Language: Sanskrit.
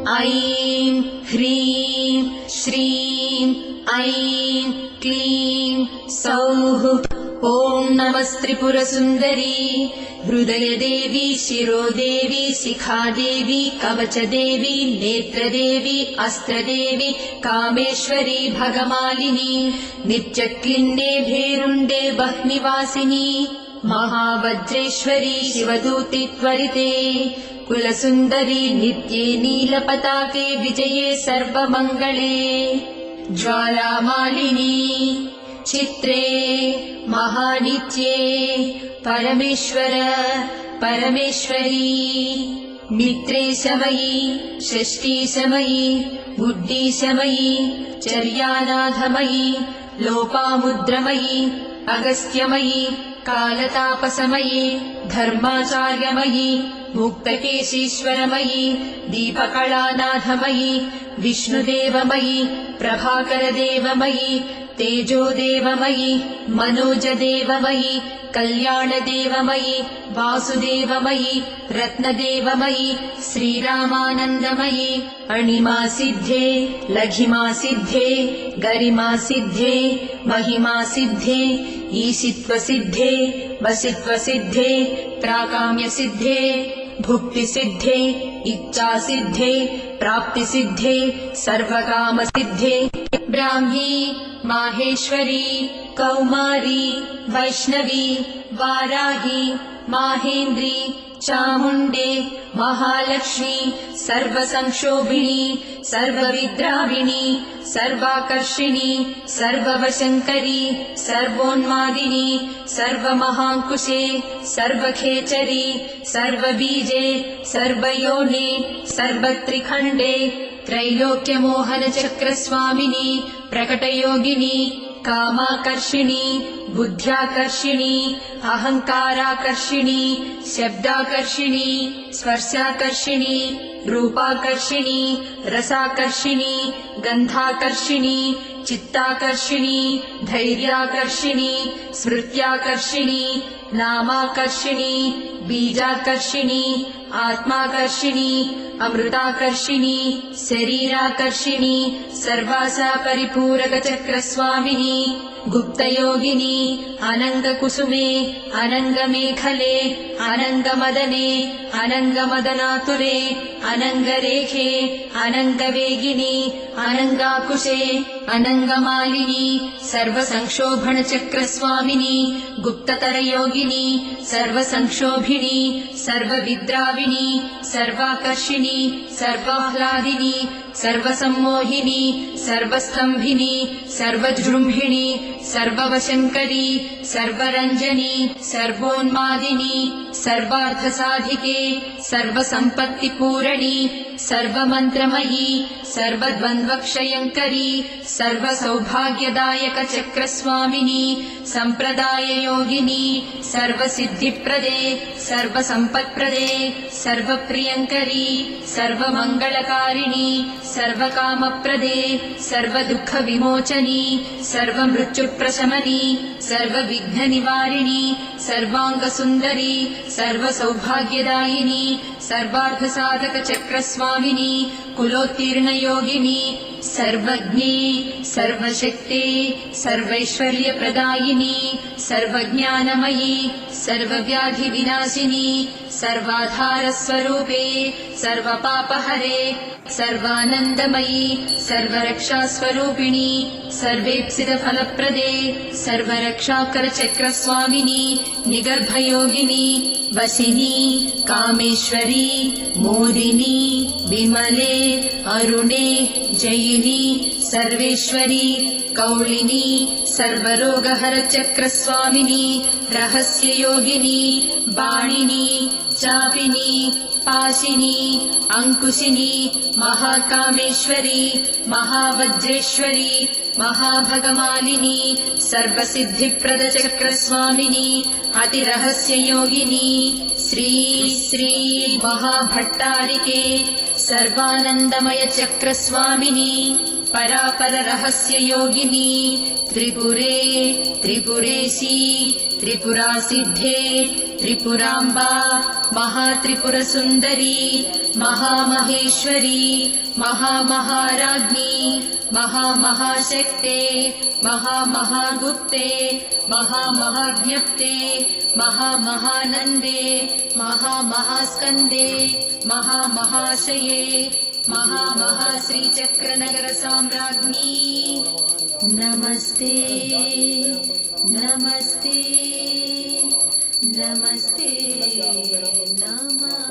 ऐं ह्रीं श्रीं ऐं क्लीं सौः। ॐ नमस्त्रिपुरसुन्दरी हृदयदेवी शिरोदेवी शिखादेवी कवचदेवी नेत्रदेवी अस्त्रदेवी कामेश्वरी भगमालिनी नित्यक्लिन्ने भेरुण्डे बह्निवासिनी महावज्रेश्वरी शिवदूति त्वरिते कुलसुन्दरी नित्ये नीलपताके विजये सर्वमङ्गले ज्वालामालिनी चित्रे महानित्ये परमेश्वर परमेश्वरी मित्रेशमयी षष्ठीशमयी बुद्धिशमयी चर्यानाथमयी लोपामुद्रमयी अगस्त्यमयी कालतापसमयी धर्माचार्यमयी मुक्तकेशीश्वरमयी दीपकलानाथमयी विष्णुदेवमयी प्रभाकरदेवमयी तेजोदेवमयी मनोजदेवमयी कल्याणदेवमयी वासुदेवमयी रत्नदेवमयी श्रीरामानन्दमयी अणिमासिद्धे लघिमासिद्धे गरिमासिद्धे महिमासिद्धे ईशित्वसिद्धे वसित्वसिद्धे प्राकाम्यसिद्धे भुक्तिसिद्धे इच्छासिद्धे प्राप्तिसिद्धे सर्वकामसिद्धे ब्राह्मी माहेश्वरी कौमारी वैष्णवी वाराही माहेन्द्री चामुण्डे महालक्ष्मी सर्वसंक्षोभिणी सर्वविद्राविणी सर्वाकर्षिणी सर्ववशङ्करी सर्वोन्मादिनी सर्वमहाङ्कुशे सर्वखेचरी सर्वबीजे सर्वयोने सर्वत्रिखण्डे त्रैलोक्यमोहनचक्रस्वामिनी प्रकटयोगिनी कामाकर्षिणी बुद्ध्याकर्षिणी अहङ्काराकर्षिणी शब्दाकर्षिणी स्पर्शाकर्षिणी रूपाकर्षिणी रसाकर्षिणी गन्धाकर्षिणी चित्ताकर्षिणी धैर्याकर्षिणी स्मृत्याकर्षिणी नामाकर्षिणी बीजाकर्षिणी आत्माकर्षिणी अमृताकर्षिणी शरीराकर्षिणी सर्वासा परिपूरकचक्रस्वामिनी गुप्तयोगिनी अनङ्गकुसुमे अनङ्गमेखले अनङ्गमदने अनङ्गमदनातुरे अनङ्गरेखे अनङ्गवेगिनी अनङ्गाकुशे अनङ्गमालिनी सर्वसंक्षोभणचक्रस्वामिनी गुप्ततरयोगिनी सर्वसंक्षोभिणी सर्वविद्राविणी सर्वाकर्षिणी सर्वाह्लादिनी सर्वसम्मोहिनी सर्वस्तंभिनी सर्वजृम्भिणी सर्ववशङ्करी सर्वरञ्जनी सर्वोन्मादिनी सर्वार्थसाधिके सर्वसम्पत्तिपूरणी सर्वमन्त्रमयी सर्वद्वन्द्वक्षयङ्करी सर्वसौभाग्यदायकचक्रस्वामिनी सम्प्रदाययोगिनी सर्वसिद्धिप्रदे सर्वसम्पत्प्रदे सर्वप्रियङ्करी सर्वमङ्गलकारिणी सर्वकामप्रदे सर्वदुःखविमोचनी सर्वमृत्युप्रशमनी सर्वविघ्ननिवारिणी सर्वाङ्गसुन्दरी सर्वसौभाग्यदायिनी सर्वार्थसाधकचक्रस्वामिनी कुलोत्तीर्णयोगिनी सर्वज्ञे सर्वशक्ते सर्वैश्वर्यप्रदायिनी सर्वज्ञानमयी सर्वव्याधिविनाशिनी सर्वाधारस्वरूपे सर्वपापहरे सर्वानन्दमयी सर्वरक्षास्वरूपिणी सर्वेप्सितफलप्रदे सर्वरक्षाकरचक्रस्वामिनी निगर्भयोगिनी वशिनी कामेश्वरी मोदिनी विमले अरुणे जयिनी सर्वेश्वरी कौलिनी सर्वरोगहरचक्रस्वामिनी रहस्ययोगिनी बाणिनी चापिनी पाशिनी अंकुशिनी महाकामेश्वरी महावज्रेश्वरी महाभगमालिनी सर्वसिद्धिप्रदचक्रस्वामिनी अतिरहस्ययोगिनी श्री श्री महाभट्टारिके सर्वानन्दमयचक्रस्वामिनी परापररहस्ययोगिनी त्रिपुरे त्रिपुरेशी त्रिपुरासिद्धे त्रिपुराम्बा महात्रिपुरसुन्दरी महामहेश्वरी महामहाराज्ञी महामहाशक्ते महामहागुप्ते महामहाज्ञप्ते महामहानन्दे महामहास्कन्दे महामहाशये महामहाश्रीचक्रनगरसाम्राज्ञी नमस्ते नमस्ते नमस्ते नमः।